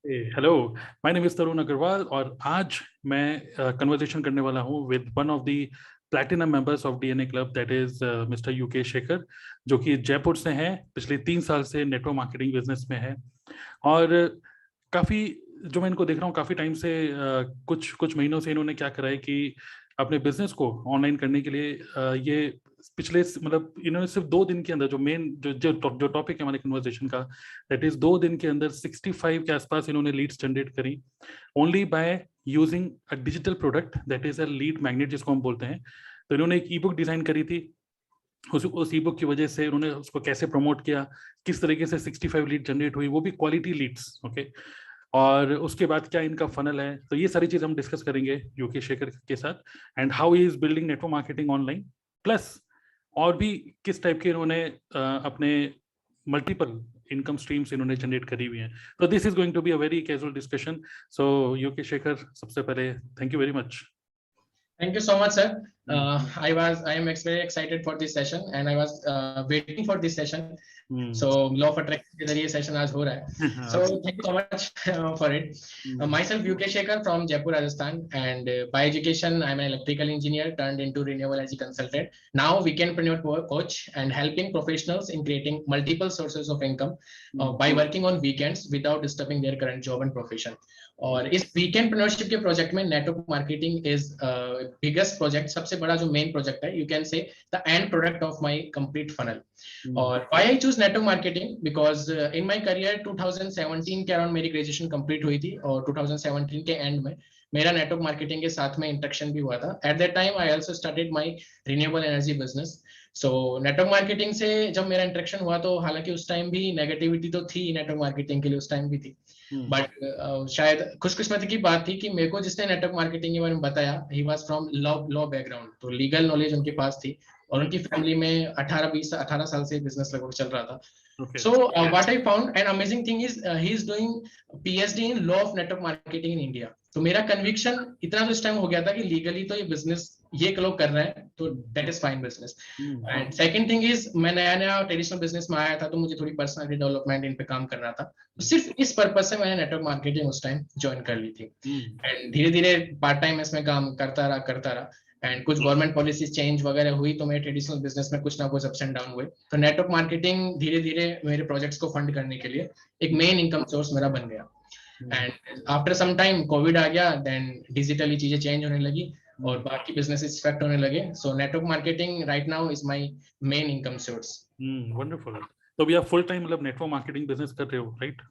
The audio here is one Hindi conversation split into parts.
हेलो, माय नेम इज तरुण अग्रवाल और आज मैं कन्वर्सेशन करने वाला हूँ with one of the platinum members of DNA club, that is mister UK Shekhar, जो कि जयपुर से हैं। पिछले 3 साल से नेटवर्क मार्केटिंग बिजनेस में है और काफ़ी, जो मैं इनको देख रहा हूँ काफ़ी टाइम से, कुछ कुछ महीनों से इन्होंने क्या करा है कि अपने बिजनेस को ऑनलाइन करने के लिए ये पिछले मतलब इन्होंने सिर्फ 2 दिन के अंदर जो मेन जो टॉपिक है हमारे कन्वर्सेशन का, दैट इज 2 दिन के अंदर 65 के आसपास इन्होंने लीड्स जनरेट करी, only by using a digital product that is a lead magnet, जिसको हम बोलते हैं। तो इन्होंने एक ई बुक डिजाइन करी थी। उस ई बुक की वजह से उन्होंने उसको कैसे प्रमोट किया, किस तरीके से 65 लीड जनरेट हुई, वो भी क्वालिटी लीड्स। ओके, और उसके बाद क्या इनका फनल है, तो ये सारी चीज हम डिस्कस करेंगे यूके शेखर के साथ, and how he is building network marketing online, plus और भी किस टाइप के इन्होंने अपने मल्टीपल इनकम स्ट्रीम्स इन्होंने जनरेट करी हुई हैं। तो this is going to be a very casual discussion. So UK Shekhar, सबसे पहले thank you very much. Thank you so much, sir. I am very excited for this session, and I was waiting for this session. So, law of attraction के जरिए session आज हो रहा है. So, thank you so much for it. Myself, UK Shekhar from Jaipur, Rajasthan, and by education, I'm an electrical engineer turned into renewable energy consultant. Now, weekendpreneur coach and helping professionals in creating multiple sources of income by working on weekends without disturbing their current job and profession. और इस वीकेंडप्रेन्योरशिप के प्रोजेक्ट में network marketing is biggest project, सबसे बड़ा जो मेन प्रोजेक्ट है, you can say the end product of my complete funnel. और why I choose network marketing, because in my career 2017 के अराउंड मेरी ग्रेजुएशन कंप्लीट हुई थी और 2017 के एंड में मेरा नेटवर्क मार्केटिंग के साथ में इंटरेक्शन भी हुआ था. At that time I also started my renewable energy business. So network marketing से जब मेरा इंटरेक्शन हुआ, तो हालांकि उस टाइम भी नेगेटिविटी तो थी नेटवर्क मार्केटिंग के लिए, उस टाइम भी थी, बट शायद खुशकिस्मती की बात थी कि मेरे को जिसने नेटवर्क मार्केटिंग के बारे में बताया, he was from law background, तो लीगल नॉलेज उनके पास थी और उनकी फैमिली में 18 साल से बिजनेस लगभग चल रहा था. So what I found an amazing thing is he is doing PhD in law of network marketing in India. तो मेरा कन्विक्शन इतना तो इस टाइम हो गया था कि लीगली तो ये बिजनेस ये लोग कर रहे हैं, तो that is fine business. And second thing is, मैं नया नया ट्रेडिशनल बिजनेस में आया था, तो मुझे थोड़ी पर्सनालिटी डेवलपमेंट इन पे काम करना था. तो सिर्फ इस पर्पज से मैंने नेटवर्क मार्केटिंग उस टाइम ज्वाइन कर ली थी. एंड धीरे धीरे पार्ट टाइम इसमें काम करता रहा. एंड कुछ गवर्नमेंट पॉलिसीज चेंज वगैरह हुई, तो मेरे ट्रेडिशनल बिजनेस में कुछ ना कुछ अप्स एंड डाउन हुए. तो नेटवर्क मार्केटिंग धीरे धीरे मेरे प्रोजेक्ट्स को फंड करने के लिए एक मेन इनकम सोर्स मेरा बन गया. And after some time covid आ गया, देन डिजिटली चीजें चेंज होने लगी और बाकी बिजनेसेस इफेक्ट होने लगे. So network marketing right now is my main income source. Wonderful. तो भी आप फुल टाइम मतलब नेटवर्क मार्केटिंग बिजनेस कर रहे हो, right?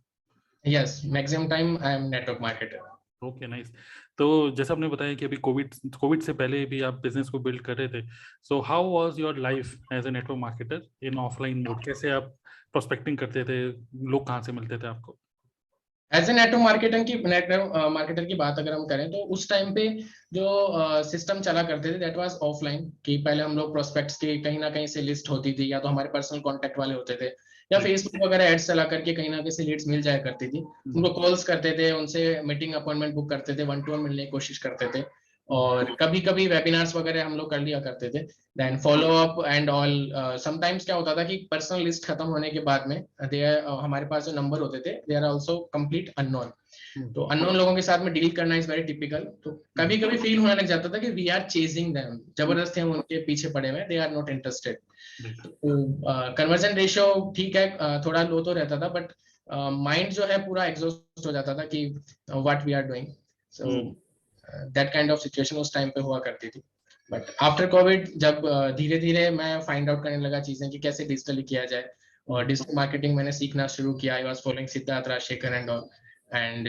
Yes, maximum time I am network marketer. Okay, nice. तो जैसा आपने बताया कि अभी कोविड से पहले भी आप बिजनेस को बिल्ड कर रहे थे, so how was your life as a network marketer in offline mode? कैसे आप प्रोस्पेक्टिंग करते थे, लोग कहाँ से मिलते थे आपको? एज ए नेटवर्क मार्केटर की बात अगर हम करें, तो उस टाइम पे जो सिस्टम चला करते थे, दैट वाज ऑफलाइन. कि पहले हम लोग प्रोस्पेक्ट्स की कहीं ना कहीं से लिस्ट होती थी, या तो हमारे पर्सनल कांटेक्ट वाले होते थे, या फेसबुक वगैरह एड्स चला करके कहीं ना कहीं से लीड्स मिल जाया करती थी. उनको कॉल्स करते थे, उनसे मीटिंग अपॉइंटमेंट बुक करते थे, 1-to-1 मिलने की कोशिश करते थे, और कभी कभी वेबिनार्स वगैरह हम लोग कर लिया करते थे. Then follow up and all. Sometimes क्या होता था कि पर्सनल लिस्ट खत्म होने के बाद में हमारे पास जो नंबर होते थे, they are also complete unknown. तो अननोन लोगों के साथ में डील करना इज वेरी टिपिकल. तो कभी कभी फील होने लग जाता था कि वी आर चेजिंग देम, जबरदस्ती हम उनके पीछे पड़े हुए, they are not interested. Conversion ratio ठीक है, थोड़ा लो तो रहता था, बट माइंड जो है पूरा एग्जॉस्ट हो जाता था कि what we are doing. So that kind of situation उस टाइम पे हुआ करती थी. बट आफ्टर कोविड जब धीरे धीरे मैं फाइंड आउट करने लगा चीजें कि कैसे डिजिटली किया जाए, और डिजिटल मार्केटिंग मैंने सीखना शुरू किया. I was following Siddharth Rajshekhar and all. And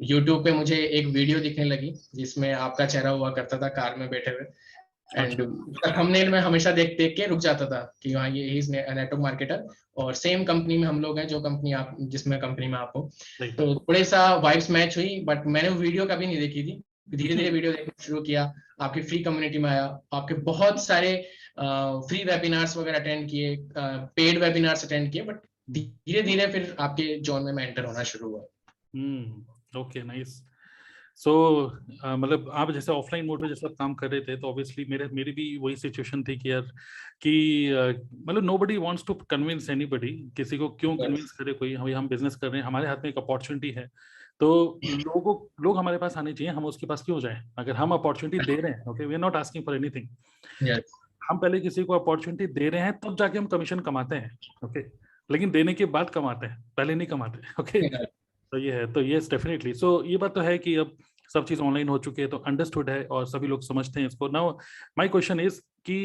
YouTube पे मुझे एक वीडियो दिखने लगी जिसमें आपका चेहरा हुआ करता था कार में बैठे हुए. एंड थंबनेल में हमेशा देख देख के रुक जाता था कि हाँ, ये ही इज नेटवर्क मार्केटर, और सेम कंपनी में हम लोग हैं जो कंपनी आप जिसमें कंपनी में आप हो. तो थोड़े सा वाइब्स मैच हुई, बट मैंने वीडियो कभी नहीं देखी थी. धीरे धीरे वीडियो देखना शुरू किया, आपकी फ्री कम्युनिटी में आया, आपके बहुत सारे फ्री वेबिनार्स वगैरह अटेंड किए, पेड वेबिनार्स अटेंड किए, बट धीरे धीरे फिर आपके जोन में मैं एंटर होना शुरू हुआ. Okay, nice. सो मतलब आप जैसे ऑफलाइन मोड में जैसे आप काम कर रहे थे, तो ऑब्वियसली मेरी भी वही सिचुएशन थी कि यार कि मतलब nobody wants to convince anybody, किसी को क्यों कन्विंस करे कोई, हम बिजनेस कर रहे हैं, हमारे हाथ में एक अपॉर्चुनिटी है, तो लोग हमारे पास आने चाहिए, हम उसके पास क्यों जाएं अगर हम अपॉर्चुनिटी दे रहे हैं। Okay, we are not asking for anything. हम पहले किसी को अपॉर्चुनिटी दे रहे हैं तब जाके हम कमीशन कमाते हैं। ओके, लेकिन देने के बाद कमाते हैं, पहले नहीं कमाते। ओके, तो ये है, तो ये डेफिनेटली, सो ये बात तो है कि अब सब चीज ऑनलाइन हो चुकी है, तो अंडरस्टूड है और सभी लोग समझते हैं इसको। नाउ माय क्वेश्चन इज कि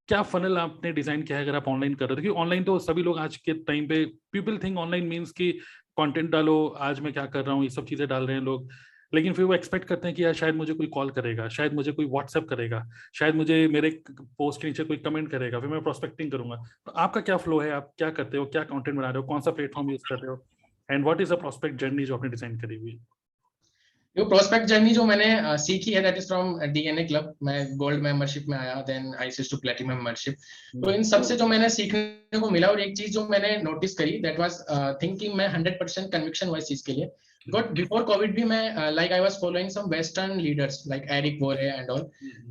क्या फनल आपने डिजाइन किया है अगर आप ऑनलाइन कर रहे हो? क्योंकि ऑनलाइन तो सभी लोग आज के टाइम पे, पीपल थिंक ऑनलाइन मीन्स कि कंटेंट डालो, आज मैं क्या कर रहा हूँ, ये सब चीजें डाल रहे हैं लोग, लेकिन फिर वो एक्सपेक्ट करते हैं कि यार शायद मुझे कोई कॉल करेगा, शायद मुझे कोई व्हाट्सएप करेगा, शायद मुझे मेरे पोस्ट के नीचे कोई कमेंट करेगा, फिर मैं प्रोस्पेक्टिंग करूंगा। तो आपका क्या फ्लो है, आप क्या करते हो, क्या कंटेंट बना रहे हो, कौन सा प्लेटफॉर्म यूज कर रहे हो, and what is the prospect journey जो आपने डिजाइन करी हुई है? जो प्रोस्पेक्ट जर्नी जो मैंने सीखी है, that is from DNA club. मैं गोल्ड मेंबरशिप में आया, then I switch to platinum membership. तो इन सब से जो मैंने सीखने को मिला, और एक चीज जो मैंने नोटिस करी, दैट वाज थिंकिंग मैं 100% कन्विक्शन हुआ इस चीज के लिए। बिकॉज बिफोर कोविड भी मैं like I was following some western leaders like Eric Worre and all.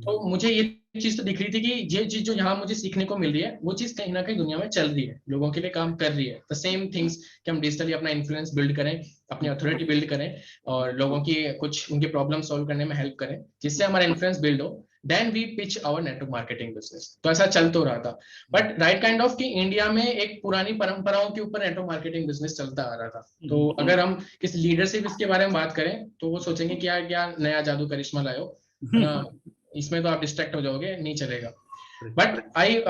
तो मुझे ये चीज तो दिख रही थी कि ये चीज जो यहाँ मुझे सीखने को मिल रही है, वो चीज कहीं ना कहीं दुनिया में चल रही है, लोगों के लिए काम कर रही है। द सेम थिंग्स कि हम डिजिटली अपना इन्फ्लुएंस बिल्ड करें, अपनी अथॉरिटी बिल्ड करें, और लोगों की कुछ उनकी प्रॉब्लम सॉल्व करने में हेल्प करें, जिससे हमारा इन्फ्लुएंस बिल्ड हो, then we pitch our network marketing business. तो ऐसा चल तो रहा था, बट राइट काइंड ऑफ कि इंडिया में एक पुरानी परंपराओं के ऊपर नेटवर्क मार्केटिंग बिजनेस चलता आ रहा था। तो अगर हम किसी लीडरशिप इसके बारे में बात करें, तो वो सोचेंगे कि यार क्या नया जादू करिश्मा लाओ, है ना, इसमें तो आप डिस्ट्रैक्ट हो जाओगे, नहीं चलेगा। But I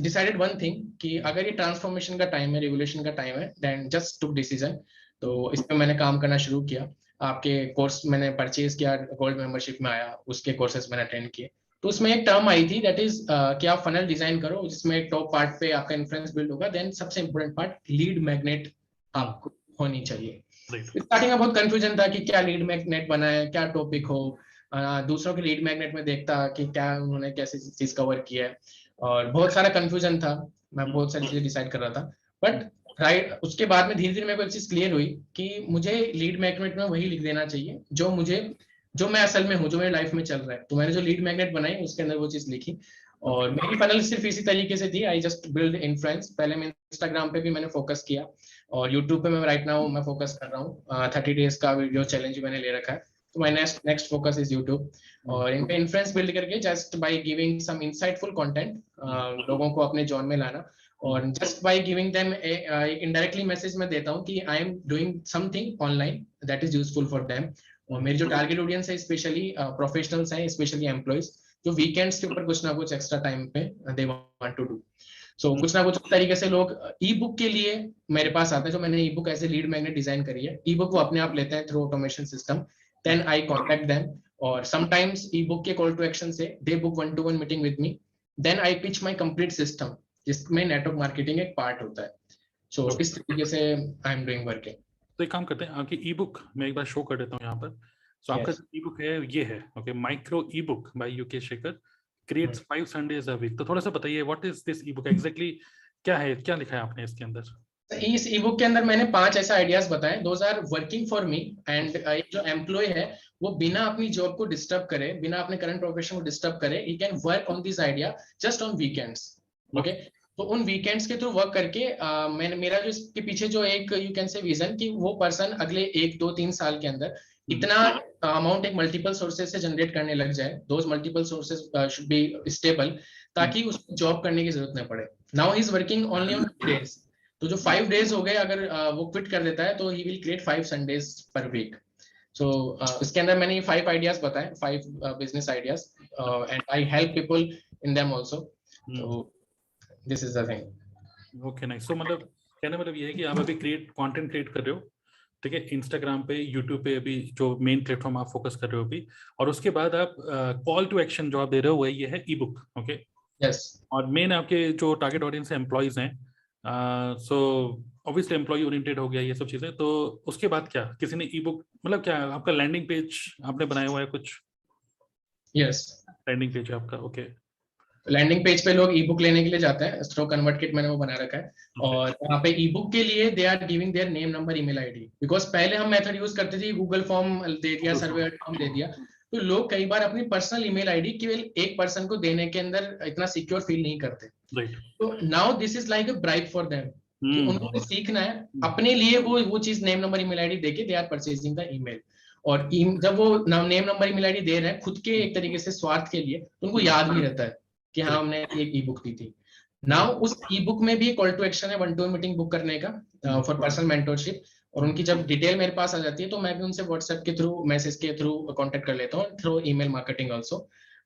decided one thing कि अगर ये ट्रांसफॉर्मेशन का टाइम है, रिवोल्यूशन का टाइम है, देन जस्ट टुक डिसीजन। तो इस पे मैंने काम करना शुरू किया। आपके कोर्स मैंने परचेज किया, गोल्ड मेंबरशिप में आया, उसके कोर्सेज मैंने अटेंड किए। तो उसमें एक टर्म आई थी, दैट इज कि आप फनल डिजाइन करो जिसमें टॉप पार्ट पे आपका इन्फ्लुएंस बिल्ड होगा, देन सबसे इंपॉर्टेंट पार्ट लीड मैग्नेट आपको होनी चाहिए। स्टार्टिंग में बहुत कंफ्यूजन था कि क्या लीड मैग्नेट बनाए, क्या टॉपिक हो। दूसरों के लीड मैग्नेट में देखता कि क्या उन्होंने कैसी चीज कवर किया है, और बहुत सारा कंफ्यूजन था। मैं बहुत सारी चीजें डिसाइड कर रहा था, बट राइट उसके बाद में धीरे धीरे मेरे को एक चीज क्लियर हुई कि मुझे लीड मैग्नेट में वही लिख देना चाहिए जो मैं असल में हूँ, जो मेरी लाइफ में चल रहा है। तो मैंने जो लीड मैग्नेट बनाई उसके अंदर वो चीज लिखी, और मेरी फनल सिर्फ इसी तरीके से थी, आई जस्ट बिल्ड इन्फ्लुएंस। पहले मैं इंस्टाग्राम पे भी मैंने फोकस किया, और यूट्यूब पे मैं राइट नाउ मैं फोकस कर रहा हूँ। 30 डेज का वीडियो चैलेंज मैंने ले रखा है, तो my next focus is YouTube. और इन पे इन्फ्लुएंस बिल्ड करके just by giving some insightful content, लोगों को अपने जोन में लाना, और जस्ट बाय गिविंग देम एक इनडायरेक्टली मैसेज मैं देता हूँ कि I am doing something online that is useful for them. और मेरी जो टारगेट ऑडियंस है स्पेशली प्रोफेशनल्स हैं, स्पेशली एम्प्लॉइज, जो वीकेंड्स के ऊपर कुछ ना कुछ एक्स्ट्रा टाइम पे दे वांट टू डू। सो कुछ ना कुछ तरीके से लोग ई बुक के लिए मेरे पास आते हैं। जो मैंने ई बुक ऐसे लीड मैग्नेट डिजाइन करी है, ई बुक वो अपने आप लेते हैं through automation system, then I contact them, और समटाइम्स ई बुक के कॉल टू एक्शन से they book 1-to-1 meeting with me, then I pitch my complete system, जिसमें नेटवर्क मार्केटिंग एक पार्ट होता है। सो इस तरीके से आई एम डूइंग वर्किंग। तो एक काम करते हैं, आपकी ई बुक मैं एक बार शो कर देता हूँ यहाँ पर। सो आपका ई बुक है, ये है okay, micro e book by UK Shekhar, creates 5 Sundays a week. तो थोड़ा सा बताइए what is this e book exactly, क्या है, क्या लिखा है आपने इसके अंदर? इस ई बुक के अंदर मैंने 5 ऐसा आइडियाज बताए, those are working for me. And एक जो एम्प्लॉय है, वो बिना अपनी जॉब को डिस्टर्ब करे, बिना अपने करंट प्रोफेशन को डिस्टर्ब करे, he can work on this idea just on weekends. Okay, तो उन वीकेंड्स के थ्रू वर्क करके मैंने मेरा जो इसके पीछे जो एक यू कैन से विजन कि वो पर्सन अगले 1-2-3 साल के अंदर इतना अमाउंट एक मल्टीपल सोर्सेज से जनरेट करने लग जाए, those multiple sources should be stable, ताकि उसको जॉब करने की जरूरत न पड़े। Now he is working only on days. तो जो 5 डेज हो गए, अगर वो क्विट कर देता है, तो he will create 5 Sundays per week. So इसके अंदर मैंने 5 आइडियाज बताए, 5 business ideas, and I help people in them also. तो this is the thing. Okay nice. So मतलब कहने मतलब ये है कि आप अभी कंटेंट क्रिएट कर रहे हो, ठीक है, इंस्टाग्राम पे, यूट्यूब पे, अभी जो मेन प्लेटफॉर्म आप फोकस कर रहे हो अभी, और उसके बाद आप कॉल टू एक्शन जो आप दे रहे हो वो ये है ई बुक। Okay, yes. और मेन आपके जो टारगेट ऑडियंस है एम्प्लॉयज हैं, सो ऑब्वियसली एम्प्लॉय ओरिएंटेड हो गया ये सब चीजें। तो उसके बाद क्या, किसी ने ई बुक मतलब क्या आपका लैंडिंग पेज आपने बनाया हुआ है कुछ? यस, लैंडिंग पेज है आपका, ओके। लैंडिंग पेज पे लोग ई बुक लेने के लिए जाते हैं, स्ट्रो कन्वर्ट किट मैंने वो बना रखा है, और वहाँ पे ई बुक के लिए they are giving their name number email ID, because पहले हम मेथड यूज करते थे गूगल फॉर्म दे दिया, सर्वे फॉर्म दे दिया, तो लोग कई बार अपनी पर्सनल ईमेल आईडी केवल एक पर्सन को देने के अंदर इतना सिक्योर फील नहीं करते। तो now this is like a bribe for them, कि उनको भी सीखना है अपने लिए, वो चीज नेम नंबर ईमेल आईडी देके they are purchasing the email, और जब वो नेम नंबर ईमेल आईडी दे रहे हैं खुद के एक तरीके से स्वार्थ के लिए, तो उनको याद भी रहता है कि हाँ हमने एक ई बुक दी थी। नाउ उस ई बुक में भी कॉल टू एक्शन है 1-to-1 मीटिंग बुक करने का फॉर पर्सनल मेंटरशिप, और उनकी जब डिटेल मेरे पास आ जाती है तो मैं भी उनसे व्हाट्सएप के थ्रू, मैसेज के थ्रू कांटेक्ट कर लेता हूँ, through email marketing also,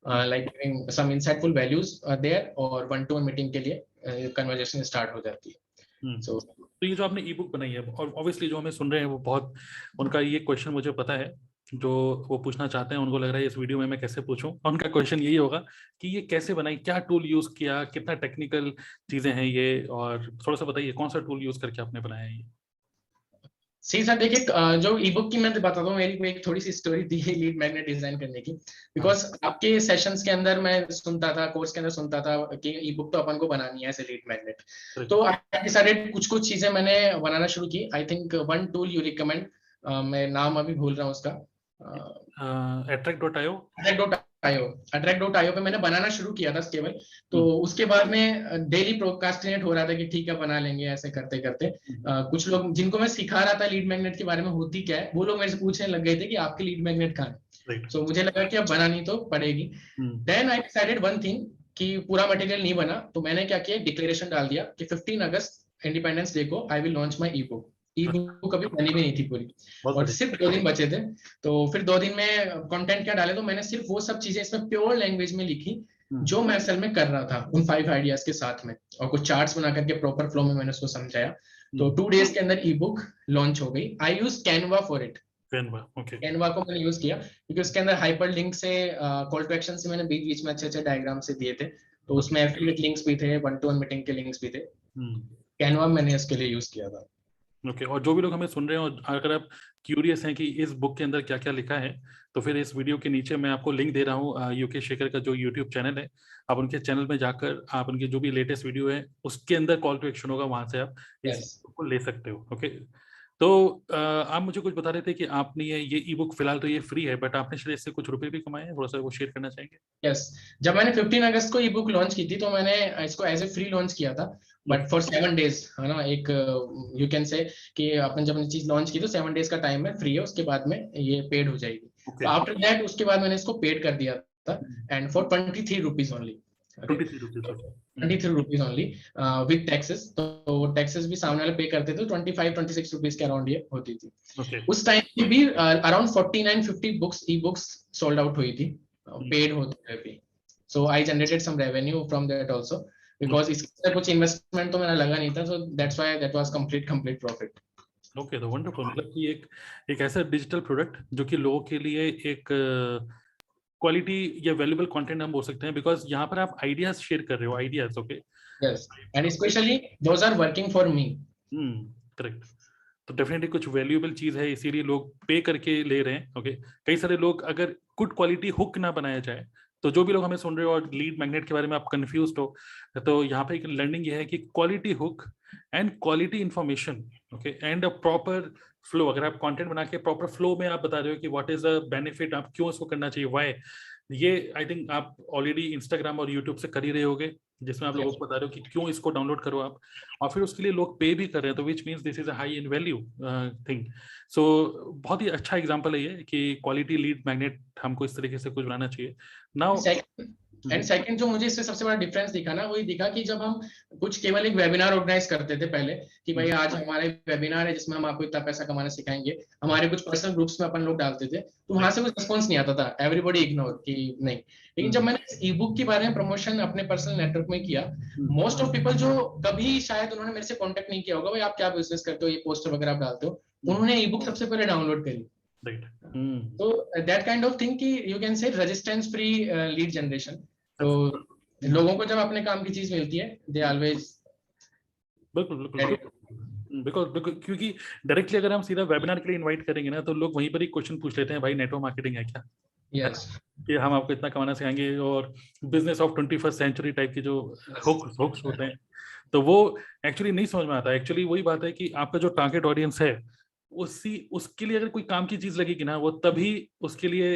like giving some insightful values there, और 1-to-1 मीटिंग के लिए कन्वर्सेशन स्टार्ट हो जाती है। So, तो ये जो आपने ई बुक बनाई है, और ऑब्वियसली जो हमें सुन रहे हैं वो बहुत, उनका ये क्वेश्चन मुझे पता है जो वो पूछना चाहते हैं, उनको लग रहा है इस वीडियो में मैं कैसे पूछूं, उनका क्वेश्चन यही होगा कि ये कैसे बनाई, क्या टूल यूज किया, कितना टेक्निकल चीजें हैं ये, और थोड़ा सा बताइए कौन सा टूल यूज करके आपने बनाया है ये। सही सर, देखिए जो ई बुक की मैं बताता हूँ, मेरी एक थोड़ी सी स्टोरी थी लीड मैग्नेट डिजाइन करने की, बिकॉज आपके सेशंस के अंदर मैं सुनता था, कोर्स के अंदर सुनता था कि ई बुक तो अपन को बनानी है ऐसे लीड मैग्नेट, तो आई डिसाइडेड कुछ कुछ चीजें मैंने बनाना शुरू की। I think one tool you recommend, मैं नाम अभी भूल रहा हूँ उसका, attract.io attract.io पे मैंने बनाना शुरू किया था केवल, तो उसके बाद में डेली प्रोकास्टिनेट हो रहा था कि ठीक है बना लेंगे, ऐसे करते करते कुछ लोग जिनको मैं सिखा रहा था लीड मैग्नेट के बारे में होती क्या है, वो लोग मेरे से पूछने लग गए थे कि आपकी लीड मैग्नेट कहाँ है। सो मुझे लगा कि अब बनानी तो पड़ेगी। Then I decided one thing कि पूरा मटेरियल नहीं बना, तो मैंने क्या किया, डिक्लेरेशन डाल दिया कि 15 अगस्त इंडिपेंडेंस डे को I will launch my E book. E book कभी बनी भी नहीं थी पूरी, और सिर्फ 2 दिन बचे थे, तो फिर 2 दिन में कंटेंट क्या डाले, तो मैंने सिर्फ वो सब चीजें इसमें प्योर लैंग्वेज में लिखी जो मैं असल में कर रहा था उन 5 आइडियाज के साथ में, और कुछ चार्ट्स बना करके प्रॉपर फ्लो में मैंने उसको समझाया। तो 2 डेज के अंदर ई बुक लॉन्च हो गई। I use Canva for it, Canva को मैंने यूज किया क्योंकि उसके अंदर हाइपर लिंक से, कॉल टू एक्शन से मैंने बीच बीच में अच्छे अच्छे डायग्राम से दिए थे, तो उसमें एफिलिएट लिंक्स भी थे, 1-to-1 मीटिंग के लिंक्स भी थे। कैनवा मैंने इसके लिए यूज किया था। ओके, और जो भी लोग हमें सुन रहे हैं और अगर आप क्यूरियस हैं कि इस बुक के अंदर क्या क्या लिखा है, तो फिर इस वीडियो के नीचे मैं आपको लिंक दे रहा हूँ यूके शेखर का जो यूट्यूब चैनल है, आप उनके चैनल में जाकर आप उनके जो भी लेटेस्ट वीडियो है उसके अंदर कॉल टू एक्शन होगा, वहां से आप इस बुक को ले सकते हो। ओके, तो आप मुझे कुछ बता रहे थे कि आपने ये ई बुक फिलहाल तो ये फ्री है, बट आपने शायद इससे कुछ रुपए भी कमाए हैं, थोड़ा सा वो शेयर करना चाहेंगे? यस, जब मैंने 15 अगस्त को ई बुक लॉन्च की थी तो मैंने इसको एज ए फ्री लॉन्च किया था, बट फॉर 7 डेज, है ना, एक यू कैन से कि आपने जब चीज लॉन्च की तो 7 डेज का टाइम है, फ्री है, उसके बाद में ये पेड हो जाएगी। तो आफ्टर दैट उसके बाद मैंने इसको पेड कर दिया था, and for 23 rupees only, 23 rupees only with taxes, तो टैक्सेस भी सामने वाले पे करते थे, 25-26 रुपीज के अराउंड ये होती थी। उस टाइम भी around 49-50 books ebooks sold out हुई थी, पेड होते हुए भी। So I generated some revenue from that also, because इसका कुछ इन्वेस्टमेंट तो मेरा लगा नहीं था, so that's why that was complete profit. Okay, तो वंडरफुल, मतलब कि एक ऐसा डिजिटल प्रोडक्ट जो कि लोगों के लिए एक क्वालिटी या वैल्यूएबल कंटेंट हम बोल सकते हैं, बिकॉज यहाँ पर आप आइडियाज शेयर कर रहे हो, ideas. Okay, yes, and specially those are working for me. Correct, तो डेफिनेटली कुछ वैल्यूएबल चीज है, इसीलिए लोग पे करके ले रहे हैं। ओके, कई सारे लोग, अगर गुड क्वालिटी हुक ना बनाया जाए, तो जो भी लोग हमें सुन रहे हो और लीड मैग्नेट के बारे में आप कंफ्यूज हो, तो यहाँ पे एक लर्निंग ये है कि quality hook and quality information, okay, and a proper flow. अगर आप कंटेंट बना के प्रॉपर फ्लो में आप बता रहे हो कि व्हाट इज द बेनिफिट, आप क्यों इसको करना चाहिए, व्हाई, ये आई थिंक आप ऑलरेडी इंस्टाग्राम और यूट्यूब से कर ही रहे होगे, जिसमें आप लोगों को बता रहे हो कि क्यों इसको डाउनलोड करो आप, और फिर उसके लिए लोग पे भी कर रहे हैं, तो which means this is a high in value thing. So बहुत ही अच्छा एग्जांपल है ये कि क्वालिटी लीड मैग्नेट हमको इस तरीके से कुछ बनाना चाहिए। नाउ एंड सेकंड जो मुझे इससे सबसे बड़ा डिफरेंस दिखा ना, वही दिखा कि जब हम कुछ केवल एक वेबिनार ऑर्गेनाइज करते थे पहले कि भाई आज हमारे वेबिनार है जिसमें हम आपको इतना पैसा कमाना सिखाएंगे, हमारे कुछ पर्सनल ग्रुप्स में अपन लोग डालते थे, तो वहां से कुछ रिस्पॉन्स नहीं आता था, एवरीबॉडी इग्नोर कि नहीं। लेकिन जब मैंने ई बुक के बारे में प्रमोशन अपने पर्सनल नेटवर्क में किया, मोस्ट ऑफ पीपल जो कभी शायद उन्होंने मेरे से कॉन्टेक्ट नहीं किया होगा, भाई आप क्या बिजनेस करते हो, ये पोस्टर वगैरह आप डालते हो, उन्होंने ई बुक सबसे पहले डाउनलोड करी। तो दैट काइंड ऑफ थिंग कि यू कैन से रेजिस्टेंस फ्री लीड जनरेशन। तो लोगों को जब अपने काम की चीज मिलती है, दे ऑलवेज, बिल्कुल बिकॉज क्योंकि डायरेक्टली अगर हम सीधा वेबिनार के लिए इनवाइट करेंगे ना, तो लोग वहीं पर ही क्वेश्चन पूछ लेते हैं, भाई नेटवर्क मार्केटिंग है क्या, यस, कि हम आपको इतना कमाना सिखाएंगे, और business of 21st century type की जो हुक्स होते हैं, तो वो एक्चुअली नहीं समझ में आता। एक्चुअली वही बात है कि आपका जो टारगेट ऑडियंस है, उसके लिए अगर कोई काम की चीज लगेगी ना, वो तभी उसके लिए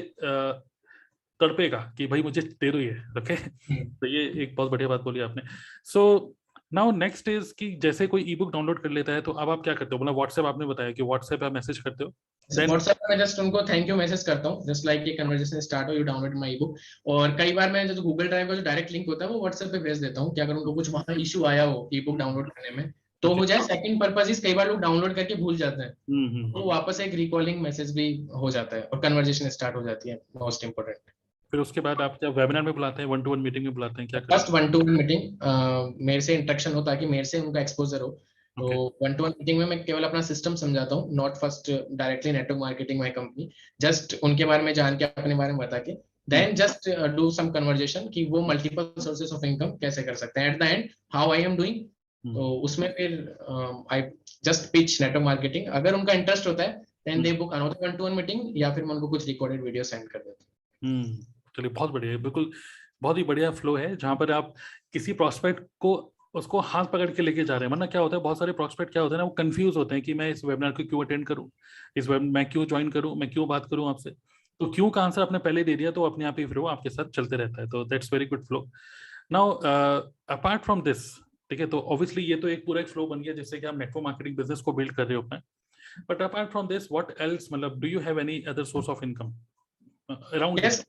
तड़पेगा कि भाई मुझे दे दो ये। ओके, तो ये एक बहुत बढ़िया बात बोली आपने। सो नाउ नेक्स्ट इज कि जैसे कोई ई बुक डाउनलोड कर लेता है, तो अब आप क्या करते हो? मतलब व्हाट्सएप आपने बताया कि व्हाट्सएप पे आप मैसेज करते हो, देन व्हाट्सएप पे मैं जस्ट उनको थैंक यू मैसेज करता हूँ, जस्ट लाइक ये कन्वर्सेशन स्टार्ट हो, you download my E book. और कई बार मैं जो गूगल ड्राइव का जो डायरेक्ट लिंक होता है वो व्हाट्सएप पे भेज देता हूँ कि अगर उनको कुछ वहां इशू आया हो ई बुक डाउनलोड करने में तो हो जाए। सेकंड पर्पज इज कई बार लोग डाउनलोड करके भूल जाते हैं, तो वापस एक रिकॉलिंग मैसेज भी हो जाता है और कन्वर्सेशन स्टार्ट हो जाती है। Most important. फिर उसके बाद आप क्या वेबिनार में बुलाते हैं, 1-to-1 मीटिंग में बुलाते हैं, क्या करते फर्स्ट 1-to-1 मीटिंग मेरे से इंटरेक्शन हो ताकि मेरे से उनका एक्सपोजर हो। तो 1-to-1 मीटिंग में मैं केवल अपना सिस्टम समझाता हूँ, not first directly network marketing my company. Just उनके बारे में जान के अपने बारे में बता के then just do some conversation कि वो मल्टीपल सोर्सेस ऑफ इनकम कैसे कर सकते हैं। At the end how I am doing, तो उसमें फिर I just pitch network marketing. अगर उनका इंटरेस्ट होता है then they book another 1-to-1 meeting, या फिर मैं उनको कुछ रिकॉर्डेड वीडियो सेंड कर देता हूँ। चलिए, बहुत बढ़िया, बिल्कुल बहुत ही बढ़िया फ्लो है, जहां पर आप किसी प्रोस्पेक्ट को उसको हाथ पकड़ के लेके जा रहे हैं। वरना क्या होता है, बहुत सारे प्रोस्पेक्ट क्या होते हैं ना, वो कंफ्यूज होते हैं कि मैं इस वेबिनार को क्यों अटेंड करूं, मैं क्यों ज्वाइन करूं, मैं क्यों बात करूं आपसे। तो क्यों का आंसर आपने पहले दे दिया, तो अपने आप ही फ्लो आपके साथ चलते रहता है। तो that's very good flow. Now apart from this, ठीक है, तो ऑब्वियसली ये तो एक पूरा एक फ्लो बन गया जिससे कि आप नेटवर्क मार्केटिंग बिजनेस को बिल्ड कर रहे हो अपना। But apart from this, what else, मतलब do you have any other source of income around this?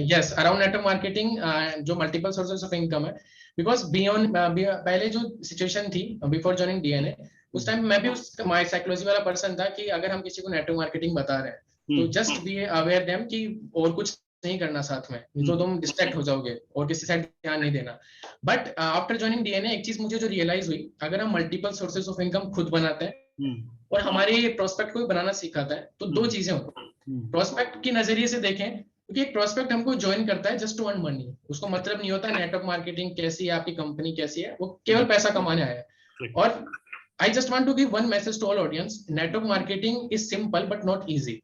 Yes, around network marketing जो मल्टीपल सोर्सेस ऑफ इनकम है, बिकॉज बियॉन्ड पहले जो सिचुएशन थी बिफोर जॉइनिंग डीएनए, उस टाइम मैं भी उस माय साइकोलॉजी वाला पर्सन था कि अगर हम किसी को नेटवर्क मार्केटिंग बता रहे हैं तो जस्ट बी अवेयर देम कि और कुछ नहीं करना साथ में, तो तुम डिस्ट्रैक्ट हो जाओगे और किसी साइड ध्यान नहीं देना। बट आफ्टर जॉइनिंग डीएनए एक चीज मुझे जो रियलाइज हुई, अगर हम मल्टीपल सोर्सेस ऑफ इनकम खुद बनाते हैं और हमारे प्रोस्पेक्ट को भी बनाना सिखाता है, तो दो चीजें होती हैं। प्रोस्पेक्ट की नजरिए से देखें, क्योंकि एक प्रोस्पेक्ट हमको ज्वाइन करता है जस्ट टू अर्न मनी, उसको मतलब नहीं होता नेटवर्क मार्केटिंग कैसी है, आपकी कंपनी कैसी है, वो केवल पैसा कमाने आया है। और I just want to give one message to all audience, network marketing is simple but not easy.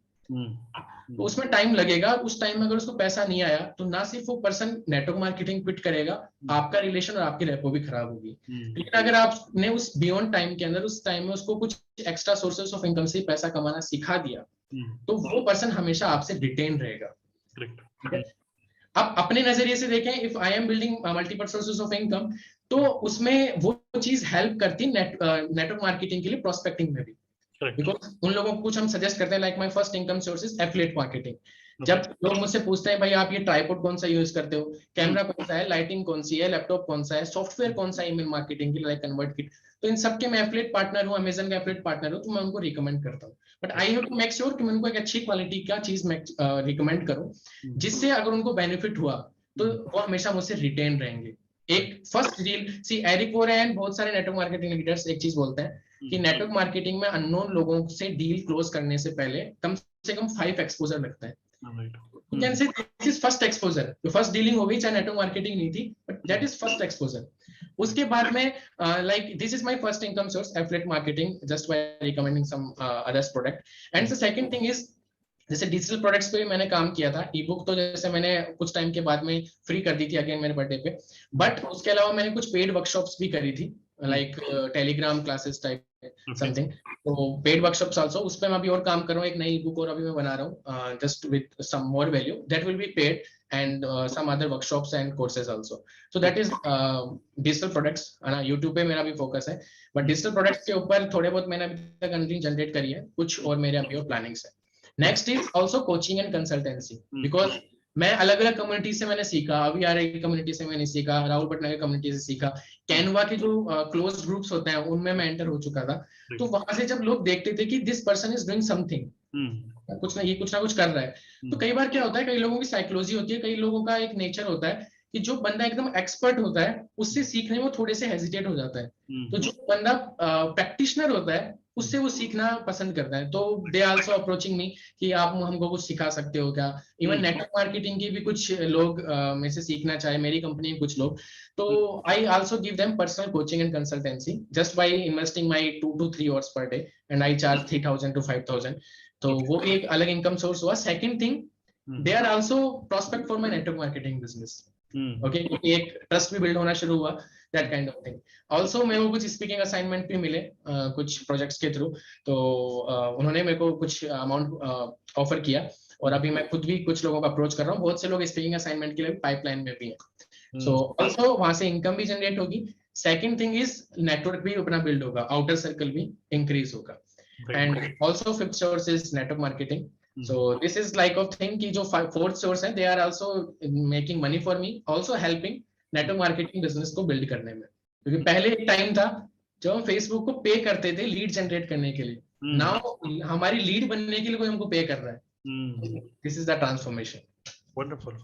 तो उसमें टाइम लगेगा, उस टाइम में अगर उसको पैसा नहीं आया तो ना सिर्फ वो पर्सन नेटवर्क मार्केटिंग क्विट करेगा, आपका रिलेशन और आपकी रेपो भी खराब होगी। लेकिन अगर आपने उस बियॉन्ड टाइम के अंदर उस टाइम में उसको कुछ एक्स्ट्रा सोर्सेस ऑफ इनकम से पैसा कमाना सिखा दिया, तो वो पर्सन हमेशा आपसे डिटेन रहेगा। अब अपने नजरिए से देखें, if I am building multiple sources of income, तो उसमें वो चीज हेल्प करती नेटवर्क मार्केटिंग के लिए प्रोस्पेक्टिंग में भी। बिकॉज उन लोगों को कुछ हम सजेस्ट करते हैं, like my first income source is affiliate marketing. जब लोग मुझसे पूछते हैं भाई आप ये ट्राइपॉड कौन सा यूज करते हो, कैमरा कौन सा है, लाइटिंग कौन सी है, लैपटॉप कौन सा है, सॉफ्टवेयर कौन सा ईमेल मार्केटिंग के लिए, लाइक कन्वर्ट किट, तो इन सबके मैं एफिलिएट पार्टनर हूँ, अमेजन का एफिलिएट पार्टनर हूँ, तो मैं उनको रिकमेंड करता हूँ। But I have to make sure कि मैं उनको एक अच्छी क्वालिटी का चीज मैं रिकमेंड करूँ, जिससे अगर उनको बेनिफिट हुआ तो वो हमेशा मुझसे रिटेन रहेंगे। एक फर्स्ट डील, सी एरिक वोरेन, बहुत सारे नेटवर्क मार्केटिंग लीडर्स एक चीज बोलते हैं कि नेटवर्क मार्केटिंग में अननोन लोगों से डील क्लोज करने से पहले कम से कम 5 एक्सपोजर लगता है। You can say this is first exposure. तो फर्स्ट डीलिंग हो गई, चाहे नेटवर्क मार्केटिंग नहीं थी, but that is first exposure. उसके बाद में like this is my first income source, affiliate marketing, just by recommending some others product. And the second thing is, जैसे डिजिटल प्रोडक्ट्स पे मैंने काम किया था, ई बुक तो जैसे मैंने कुछ टाइम के बाद में फ्री कर दी थी अगेन मेरे बर्थडे पे, बट उसके अलावा मैंने कुछ पेड वर्कशॉप्स भी करी थी, like Telegram classes type something. तो पेड वर्कशॉप्स आल्सो, उस पे मैं अभी और काम कर रहा हूँ, एक नई बुक और अभी मैं बना रहा हूँ, just with some more value that will be paid, and some other workshops and courses also. So that is digital products, है ना, यूट्यूब पे मेरा भी फोकस है, बट डिजिटल प्रोडक्ट्स के ऊपर थोड़े बहुत मैंने अभी तक अर्निंग जनरेट करी है, कुछ और मेरे अभी और प्लानिंग्स है। Next is also coaching and consultancy, because मैं अलग अलग कम्युनिटी से मैंने सीखा, अभी आ रही कम्युनिटी से मैंने सीखा, राहुल भटनागर कम्युनिटी से सीखा, कैनवा के जो क्लोज ग्रुप्स होते हैं उनमें मैं एंटर हो चुका था। तो वहां से जब लोग देखते थे कि this person is doing something, कुछ ना कुछ कर रहा है, तो कई बार क्या होता है, कई लोगों की साइकोलॉजी होती है, कई लोगों का एक नेचर होता है कि जो बंदा एकदम एक्सपर्ट होता है उससे सीखने में थोड़े से हेजिटेट हो जाता है। तो जो बंदा प्रैक्टिशनर होता है उससे वो सीखना पसंद करता है। तो दे आल्सो अप्रोचिंग मी कि आप हमको कुछ सिखा सकते हो क्या। इवन नेटवर्क मार्केटिंग की भी कुछ लोग मेरे से सीखना चाहे, मेरी कंपनी में कुछ लोग, तो I also give them personal coaching and consultancy just by investing my 2 to 3 hours per day, and I charge 3000 to 5000। तो वो भी एक अलग इनकम सोर्स हुआ। Second thing, they are also prospect for my network marketing business. Okay, एक ट्रस्ट भी बिल्ड होना शुरू हुआ, that kind of thing. Also मेरे को कुछ स्पीकिंग असाइनमेंट भी मिले कुछ प्रोजेक्ट्स के थ्रू, तो उन्होंने मेरे को कुछ अमाउंट ऑफर किया, और अभी मैं खुद भी कुछ लोगों को अप्रोच कर रहा हूँ। बहुत से लोग स्पीकिंग असाइनमेंट के लिए पाइपलाइन में भी है। सो ऑल्सो वहां से इनकम भी जनरेट होगी। सेकंड थिंग इज नेटवर्क भी अपना बिल्ड होगा, आउटर सर्कल भी इंक्रीज होगा। And also fifth source is network marketing. So this is like of thing कि जो fourth source है, they are also making money for me, also helping network marketing business को build करने में। क्योंकि पहले एक टाइम था जब हम Facebook को पे करते थे लीड जनरेट करने के लिए, नाउ हमारी लीड बनने के लिए कोई हमको पे कर रहा है। This is the transformation. Wonderful,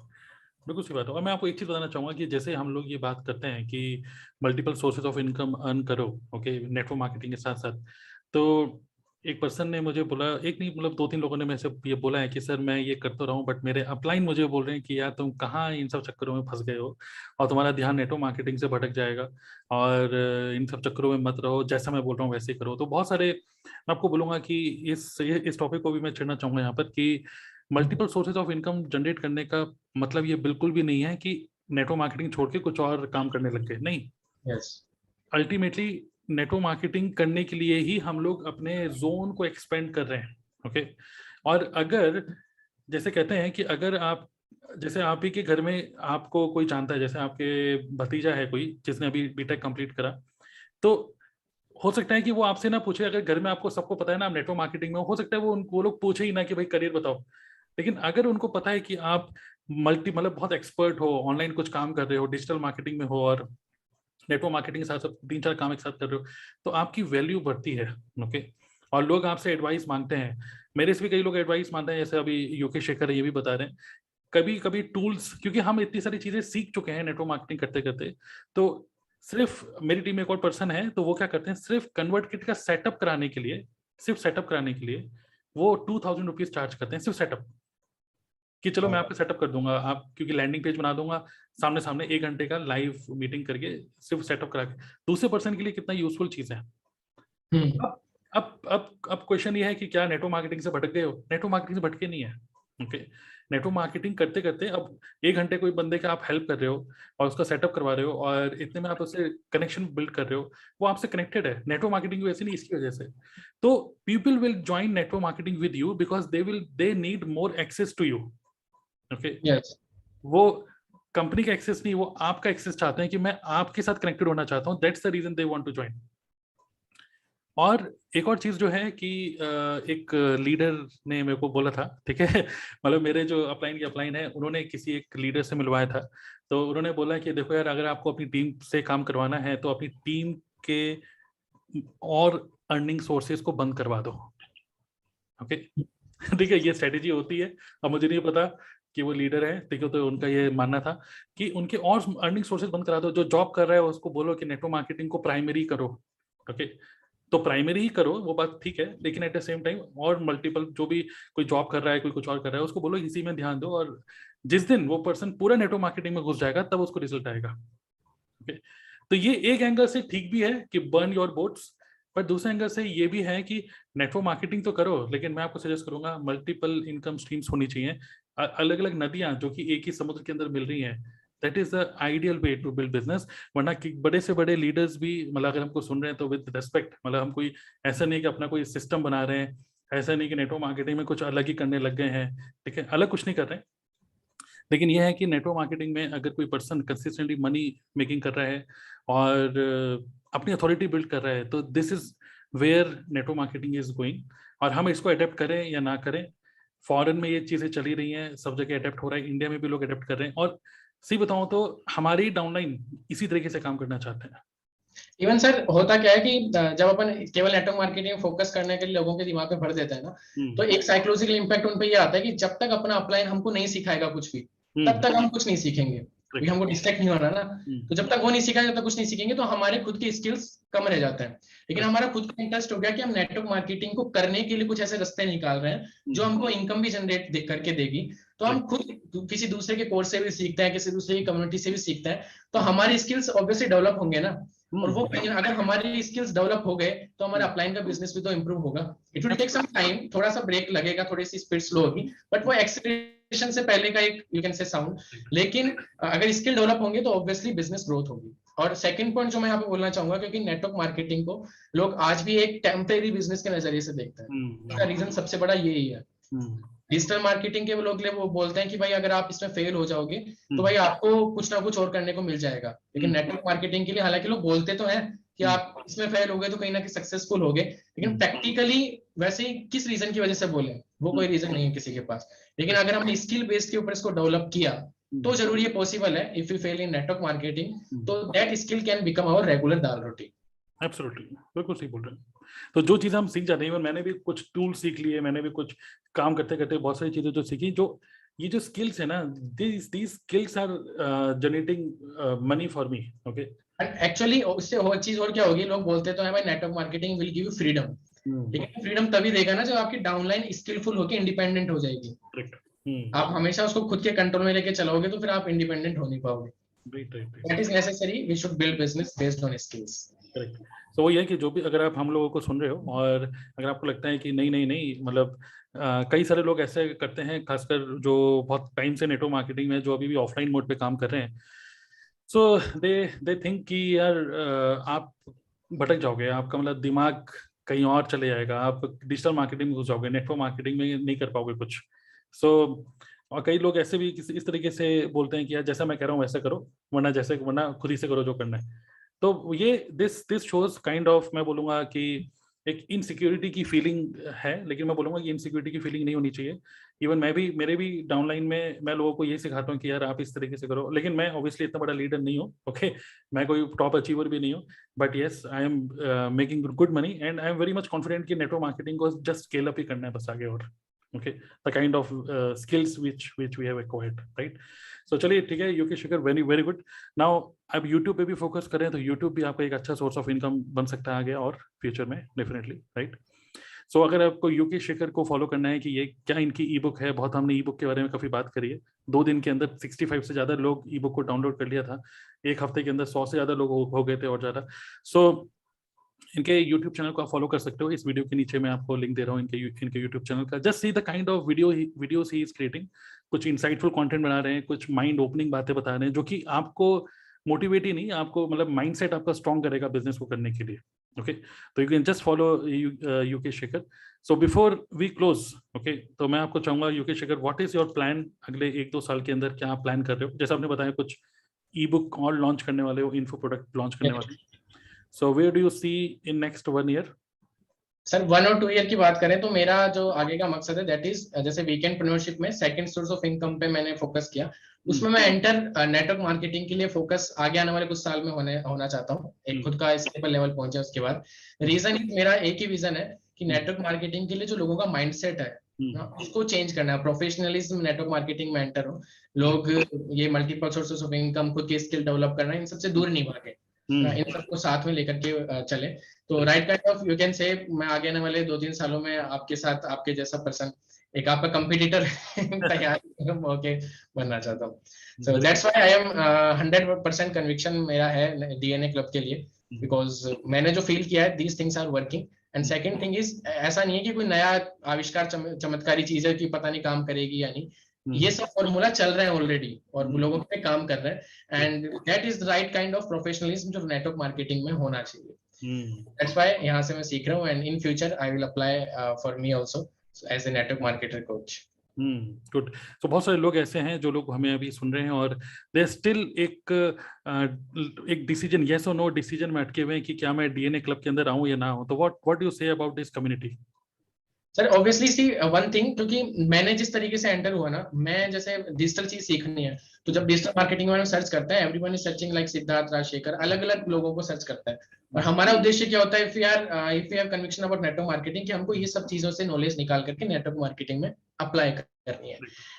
बिल्कुल सी बात है। और मैं आपको एक चीज बताना चाहूंगा कि जैसे हम लोग ये बात करते हैं कि multiple sources of income earn करो, ओके, नेटवर्क मार्केटिंग के साथ साथ, तो एक पर्सन ने मुझे बोला, एक नहीं मतलब 2-3 लोगों ने मेरे से ये बोला है कि सर मैं ये करता रहा हूँ, बट मेरे अपलाइन मुझे बोल रहे हैं कि यार तुम कहाँ इन सब चक्करों में फंस गए हो और तुम्हारा ध्यान नेटवर्क मार्केटिंग से भटक जाएगा, और इन सब चक्करों में मत रहो, जैसा मैं बोल रहा हूँ वैसे ही करो। तो बहुत सारे मैं आपको बोलूंगा कि इस टॉपिक को भी मैं छेड़ना चाहूंगा यहाँ पर कि multiple sources of income generate करने का मतलब ये बिल्कुल भी नहीं है कि नेटवर्क मार्केटिंग छोड़ के कुछ और काम करने लग गए, नहीं। अल्टीमेटली नेटवर्क मार्केटिंग करने के लिए ही हम लोग अपने जोन को एक्सपेंड कर रहे हैं, ओके। और अगर जैसे कहते हैं कि अगर आप, जैसे आप ही के घर में आपको कोई जानता है, जैसे आपके भतीजा है कोई जिसने अभी बीटेक कंप्लीट करा, तो हो सकता है कि वो आपसे ना पूछे, अगर घर में आपको सबको पता है ना आप नेटवर्क मार्केटिंग में हो सकता है वो लोग पूछे ही ना कि भाई करियर बताओ। लेकिन अगर उनको पता है कि आप मतलब बहुत एक्सपर्ट हो, ऑनलाइन कुछ काम कर रहे हो, डिजिटल मार्केटिंग में हो और नेटवर्क मार्केटिंग के साथ साथ 3-4 काम एक साथ कर रहे हो, तो आपकी वैल्यू बढ़ती है, ओके। और लोग आपसे एडवाइस मांगते हैं, मेरे से भी कई लोग एडवाइस मांगते हैं, जैसे अभी यूके शेखर ये भी बता रहे हैं। कभी कभी टूल्स, क्योंकि हम इतनी सारी चीजें सीख चुके हैं नेटवर्क मार्केटिंग करते करते, तो सिर्फ मेरी टीम में एक और पर्सन है, तो वो क्या करते हैं, सिर्फ कन्वर्टकिट का सेटअप कराने के लिए, सिर्फ सेटअप कराने के लिए वो 2000 रुपीज चार्ज करते हैं, सिर्फ सेटअप, कि चलो मैं आपको सेटअप कर दूंगा, आप क्योंकि लैंडिंग पेज बना दूंगा सामने सामने 1 घंटे का लाइव मीटिंग करके, सिर्फ सेटअप करा के। दूसरे पर्सन के लिए कितना यूजफुल चीज है। अब क्वेश्चन ये है कि क्या नेटवर्क मार्केटिंग से भटक गए हो? नेटवर्क मार्केटिंग से भटके नहीं है, ओके। नेटवर्क मार्केटिंग करते करते अब 1 घंटे कोई बंदे का आप हेल्प कर रहे हो और उसका सेटअप करवा रहे हो, और इतने में आप उससे कनेक्शन बिल्ड कर रहे हो, वो आपसे कनेक्टेड है नेटवर्क मार्केटिंग की वजह से नहीं, इसकी वजह से। तो people will join network marketing with you because they need more access to you, okay. वो कंपनी का एक्सेस नहीं, वो आपका एक्सेस चाहते हैं कि मैं आपके साथ कनेक्टेड होना चाहता हूं, that's the reason they want to join. और एक और चीज जो है कि एक लीडर ने मेरे को बोला था, ठीक है, मतलब मेरे जो अपलाइन है, उन्होंने किसी एक लीडर से मिलवाया था, तो उन्होंने बोला कि देखो यार, अगर आपको अपनी टीम से काम करवाना है तो अपनी टीम के और अर्निंग सोर्सेज को बंद करवा दो, ओके। ठीक है, ये स्ट्रेटेजी होती है। अब मुझे नहीं पता कि वो लीडर है, ठीक है, तो उनका ये मानना था कि उनके और अर्निंग सोर्सेज बंद करा दो। जो जॉब कर रहा है उसको बोलो कि नेटवर्क मार्केटिंग को प्राइमरी करो, ओके। तो प्राइमरी ही करो, वो बात ठीक है, लेकिन एट द सेम टाइम और मल्टीपल, जो भी कोई जॉब कर रहा है, कोई कुछ और कर रहा है, उसको बोलो इसी में ध्यान दो, और जिस दिन वो पर्सन पूरा नेटवर्क मार्केटिंग में घुस जाएगा तब उसको रिजल्ट आएगा, ओके। तो ये एक एंगल से ठीक भी है कि बर्न योर बोट्स, पर दूसरे एंगल से ये भी है कि नेटवर्क मार्केटिंग तो करो, लेकिन मैं आपको सजेस्ट करूंगा मल्टीपल इनकम स्ट्रीम्स होनी चाहिए, अलग अलग नदियां जो कि एक ही समुद्र के अंदर मिल रही हैं। That is the ideal way to build business. वरना कि बड़े से बड़े लीडर्स भी, मतलब अगर हमको सुन रहे हैं तो विद रेस्पेक्ट, मतलब हम कोई ऐसा नहीं कि अपना कोई सिस्टम बना रहे हैं, ऐसा नहीं कि नेटवर्क मार्केटिंग में कुछ अलग ही करने लग गए हैं, ठीक है, अलग कुछ नहीं कर रहे हैं। लेकिन यह है कि नेटवर्क मार्केटिंग में अगर कोई पर्सन कंसिस्टेंटली मनी मेकिंग कर रहा है और अपनी अथॉरिटी बिल्ड कर रहा है, तो this is where network marketing is going. और हम इसको अडेप्ट करें या ना करें, फॉरेन में ये चीजें चली रही हैं, सब जगह अडेप्ट हो रहा है, इंडिया में भी लोग अडेप्ट कर रहे हैं, और सही बताऊं तो हमारी डाउनलाइन इसी तरीके से काम करना चाहते हैं। इवन सर होता क्या है कि जब अपन केवल नेटवर्क मार्केटिंग फोकस करने के लिए लोगों के दिमाग में भर देते हैं ना, तो एक साइकोलॉजिकल इंपैक्ट उन पे ये आता है कि जब तक अपना अपलाइन हमको नहीं सिखाएगा कुछ भी, तब तक हम कुछ नहीं सीखेंगे, क्योंकि हमको डिस्ट्रैक्ट नहीं होना ना। तो जब तक वो नहीं सीखेंगे, जब तक कुछ नहीं सीखेंगे, तो हमारे खुद के स्किल्स कम रह जाते हैं। लेकिन हमारा खुद का इंटरेस्ट हो गया कि हम नेटवर्क मार्केटिंग को करने के लिए कुछ ऐसे रास्ते निकाल रहे हैं जो हमको इनकम भी जनरेट करके देगी, तो हम खुद किसी दूसरे के कोर्स से भी सीखते हैं, किसी दूसरे की कम्युनिटी से भी सीखते हैं, तो हमारी स्किल्स ऑब्वियसली डेवलप होंगे ना। और वो अगर हमारी स्किल्स डेवलप हो गए तो हमारे अपलाइन का बिजनेस भी तो इंप्रूव होगा। It will take some time, थोड़ा सा ब्रेक लगेगा, थोड़ी सी स्पीड स्लो होगी, बट वो एक्सीलरेट मोनेटाइजेशन से पहले का एक यू कैन से साउंड, लेकिन अगर स्किल डेवलप होंगे तो ऑब्वियसली बिजनेस ग्रोथ होगी। और सेकंड पॉइंट जो मैं यहाँ पे बोलना चाहूंगा, क्योंकि नेटवर्क मार्केटिंग को लोग आज भी एक टेम्परेरी बिजनेस के नजरिए से देखते हैं, उसका रीजन सबसे बड़ा यही है। डिजिटल मार्केटिंग के लोग वो बोलते हैं कि भाई अगर आप इसमें फेल हो जाओगे तो भाई आपको कुछ ना कुछ और करने को मिल जाएगा। लेकिन नेटवर्क मार्केटिंग के लिए हालांकि लोग बोलते तो हैं कि आप इसमें फेल हो गए तो कहीं ना कहीं सक्सेसफुल हो गए, लेकिन प्रैक्टिकली वैसे ही किस रीजन की वजह से बोले, वो कोई रीजन नहीं है किसी के पास। लेकिन अगर हमने स्किल बेस्ड के ऊपर इसको डेवलप किया तो जरूर ये पॉसिबल है। If you fail in network marketing तो that skill can become our regular dal roti. Absolutely, बिल्कुल सही बोल रहे हैं। तो जो चीज़ हम सीख जाते हैं, मैंने भी कुछ टूल सीख लिए, मैंने भी कुछ काम करते करते बहुत सारी चीजें जो सीखी, जो ये जो स्किल्स है ना, these skills are generating money for me, okay? Actually उससे और चीज और क्या होगी, लोग बोलते तो है भाई network marketing will give you freedom, लेकिन फ्रीडम तभी देगा ना जब आपकी डाउनलाइन स्किलफुल होकर इंडिपेंडेंट हो जाएगी। आप हमेशा उसको खुद के कंट्रोल में लेके चलोगे तो फिर आप इंडिपेंडेंट हो नहीं पाओगे। That is necessary, we should build business based on skills. Correct. तो वो ये है कि जो भी अगर आप हम लोगों को सुन रहे हो और अगर आपको लगता है कि नहीं नहीं नहीं, मतलब कई सारे लोग ऐसे करते हैं, खासकर जो बहुत टाइम से नेटवर्क मार्केटिंग में, जो अभी भी ऑफलाइन मोड पे काम कर रहे हैं, सो दे थिंक कि यार आप भटक जाओगे, आपका मतलब दिमाग कहीं और चले जाएगा, आप डिजिटल मार्केटिंग में घुस जाओगे, नेटवर्क मार्केटिंग में नहीं कर पाओगे कुछ। और कई लोग ऐसे भी इस तरीके से बोलते हैं कि यार जैसा मैं कह रहा हूँ वैसा करो, वरना खुद ही से करो जो करना है। तो ये दिस शोज काइंड ऑफ, मैं बोलूँगा कि एक इनसिक्योरिटी की फीलिंग है, लेकिन मैं बोलूँगा कि इनसिक्योरिटी की फीलिंग नहीं होनी चाहिए। इवन मेरे भी डाउनलाइन में मैं लोगों को ये सिखाता हूँ कि यार आप इस तरीके से करो, लेकिन मैं ऑब्वियसली इतना बड़ा लीडर नहीं हूँ, ओके, मैं कोई टॉप अचीवर भी नहीं हूँ, but yes I am making good money and I am very much confident कि नेटवर्क मार्केटिंग को जस्ट स्केल अप ही करना है बस आगे, और okay the kind of skills which we have acquired, right? So चलिए ठीक है UK Shekhar, very very good. Now अब यूट्यूब पे भी फोकस करें तो यूट्यूब भी आपका एक अच्छा सोर्स ऑफ इनकम बन सकता है आगे और फ्यूचर में, डेफिनेटली, राइट? सो अगर आपको यूके शेखर को फॉलो करना है कि ये क्या इनकी ई बुक है, बहुत हमने ई बुक के बारे में काफ़ी बात करी है, 2 दिन के अंदर 65 से ज़्यादा लोग ई बुक को डाउनलोड कर लिया था, 1 हफ्ते के अंदर 100 से ज़्यादा लोग हो गए थे और ज़्यादा। सो इनके YouTube चैनल को आप फॉलो कर सकते हो, इस वीडियो के नीचे मैं आपको लिंक दे रहा हूँ इनके YouTube चैनल का। Just see the kind of videos he is creating, कुछ इंसाइटफुल कंटेंट बना रहे हैं, कुछ माइंड ओपनिंग बातें बता रहे हैं, जो कि आपको मोटिवेट ही नहीं, आपको मतलब माइंडसेट आपका स्ट्रॉन्ग करेगा बिजनेस को करने के लिए, ओके? तो you can just follow UK Shekhar. So before we close, okay, तो मैं आपको चाहूंगा UK Shekhar, what is your plan अगले 1-2 साल के अंदर, क्या आप प्लान कर रहे हो? जैसे आपने बताया कुछ ई बुक और लॉन्च करने वाले हो, इन्फो प्रोडक्ट लॉन्च करने वाले हो, so where do you see in next 1 year? Sir 1 और 2 ईयर की बात करें तो मेरा जो आगे का मकसद है दैट इज, जैसे वीकेंडप्रेन्योरशिप में सेकंड सोर्स ऑफ इनकम पे मैंने फोकस किया, उसमें मैं एंटर नेटवर्क मार्केटिंग के लिए फोकस आगे आने वाले कुछ साल में होना चाहता हूँ, एक खुद का स्टेबल लेवल पहुंचे। उसके बाद रीजन मेरा एक ही विजन है कि नेटवर्क मार्केटिंग के लिए जो लोगों का माइंडसेट है ना, उसको चेंज करना है। प्रोफेशनलिज्म नेटवर्क मार्केटिंग में एंटर हो, लोग ये मल्टीपल सोर्सेस ऑफ इनकम, खुद की स्किल डेवलप करना, इन सबसे दूर नहीं भागे, इन सबको साथ में लेकर के चले। तो right kind of you can से मैं आगे आने वाले 2-3 सालों में आपके साथ, आपके जैसा पर्सन, एक आपका कंपटीटर तैयार होके बनना चाहता हूँ। सो that's why I am 100% conviction मेरा है डीएनए क्लब के लिए, बिकॉज मैंने जो फील किया है these things are working. And second thing is, ऐसा नहीं है कि कोई नया आविष्कार चमत्कारी चीज है कि पता नहीं काम करेगी या नहीं, ये सब फॉर्मूला चल रहे हैं ऑलरेडी और लोगों पे काम कर रहे हैं, and that is the right kind of professionalism जो नेटवर्क मार्केटिंग में होना चाहिए। दैट्स व्हाई यहाँ से मैं सीख रहा हूँ, and in future I will apply for me also as a network marketer coach. Good. तो बहुत सारे लोग ऐसे हैं जो लोग हमें अभी सुन रहे हैं और दे स्टिल एक डिसीजन, यस और नो डिसीजन में अटके हुए हैं कि क्या मैं डीएनए क्लब के अंदर आऊं या ना आऊं। तो what do you say about this community? Sir obviously see one thing, क्योंकि मैंने जिस तरीके से एंटर हुआ ना, मैं जैसे डिजिटल चीज सीखनी है, तो जब डिजिटल मार्केटिंग में सर्च करता है, everyone is searching like Siddharth Rajshekhar, अलग अलग लोगों को सर्च करता है, और हमारा उद्देश्य क्या होता है, if you have conviction about network marketing, कि हमको ये सब चीजों से नॉलेज निकाल करके नेटवर्क मार्केटिंग में अप्लाई करनी है।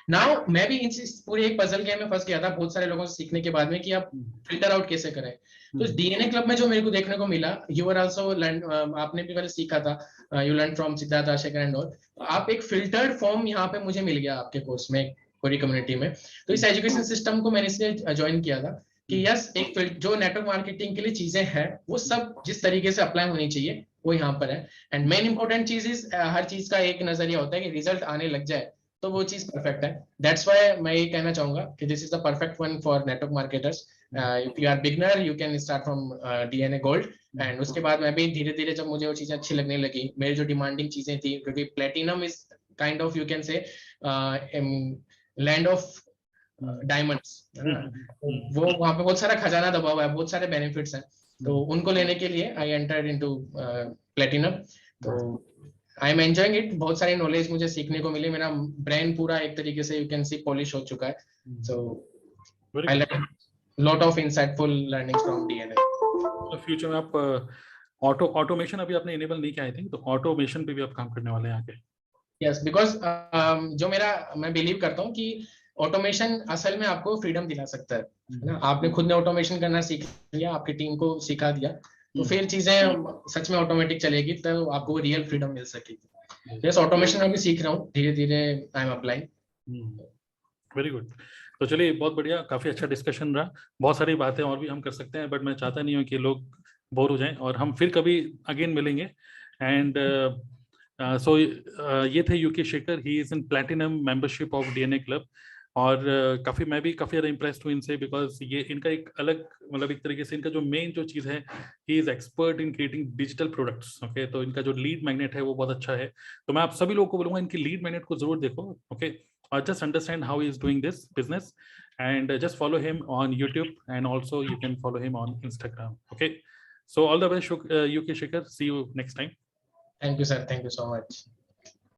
नाउ मैं भी इन पूरे एक पजल गेम में फंस गया था बहुत सारे लोगों से सीखने के बाद में कि आप फिल्टर आउट कैसे करें। तो डीएनए क्लब में जो मेरे को देखने को मिला, यू आर आल्सो आपने भी पहले सीखा था, you learn from Siddharth Rajshekhar and all, आप एक फिल्टर्ड फॉर्म यहाँ पे मुझे मिल गया आपके कोर्स में, पूरी कम्युनिटी में। तो इस एजुकेशन सिस्टम को मैंने इसलिए ज्वाइन किया था कि यस, एक जो नेटवर्क मार्केटिंग के लिए चीजें हैं वो सब जिस तरीके से अप्लाई होनी चाहिए वो यहाँ पर है। एंड मेन इंपॉर्टेंट चीज इज, हर चीज का एक नजरिया होता है कि रिजल्ट आने लग जाए तो वो चीज परफेक्ट है. दैट्स व्हाई मैं ये कहना चाहूंगा कि this is the perfect one for network marketers. If you are beginner you can start from DNA Gold. And उसके बाद मैं भी धीरे धीरे जब मुझे वो चीजें अच्छी लगने लगी, मेरी जो डिमांडिंग चीजें थी, क्योंकि platinum is kind of you can से लैंड ऑफ डायमंड्स, वो वहां पे बहुत सारा खजाना दबा हुआ है, बहुत सारे बेनिफिट्स हैं. तो उनको लेने के लिए आई एंटर्ड इनटू प्लेटिनम. तो आई एम एंजॉयिंग इट. बहुत सारी नॉलेज मुझे सीखने को मिली. मेरा ब्रेन पूरा एक तरीके से यू कैन सी पॉलिश हो चुका है. So I learn lot of insightful learnings from DNA. Future में आप ऑटोमेशन अभी आपने इनेबल नहीं किया आई थिंक, तो ऑटोमेशन पे भी आप काम करने वाले हैं आगे. यस, बिकॉज जो मैं बिलीव करता हूँ कि ऑटोमेशन असल में आपको फ्रीडम दिला सकता है ना. आपने खुद ने ऑटोमेशन करना सीख लिया, आपकी टीम को सिखा दिया, तो फिर चीजें सच में ऑटोमेटिक चलेगी, तो आपको रियल फ्रीडम मिल सकेगी. यस, ऑटोमेशन मैं भी सीख रहा हूँ धीरे धीरे. I am applying. Very good. तो चलिए, बहुत बढ़िया, काफी अच्छा डिस्कशन रहा. बहुत सारी बातें और भी हम कर सकते हैं, बट मैं चाहता नहीं हूँ कि लोग बोर हो जाएं, और हम फिर कभी अगेन मिलेंगे. एंड सो ये थे UK Shekhar. He is in platinum membership of DNA club. और मैं भी काफ़ी ज़्यादा इम्प्रेस्ड हूँ इनसे, बिकॉज ये इनका एक अलग, मतलब एक तरीके से इनका जो मेन जो चीज़ है, he is expert in creating digital products. Okay, तो इनका जो लीड मैग्नेट है वो बहुत अच्छा है. तो मैं आप सभी लोगों को बोलूँगा इनकी लीड मैग्नेट को जरूर देखो. ओके, और just understand how he is doing this business, and just follow him on YouTube, and also you can follow him on Instagram. Okay, so all the best, UK Shekhar. See you next time. Thank you, sir. Thank you so much.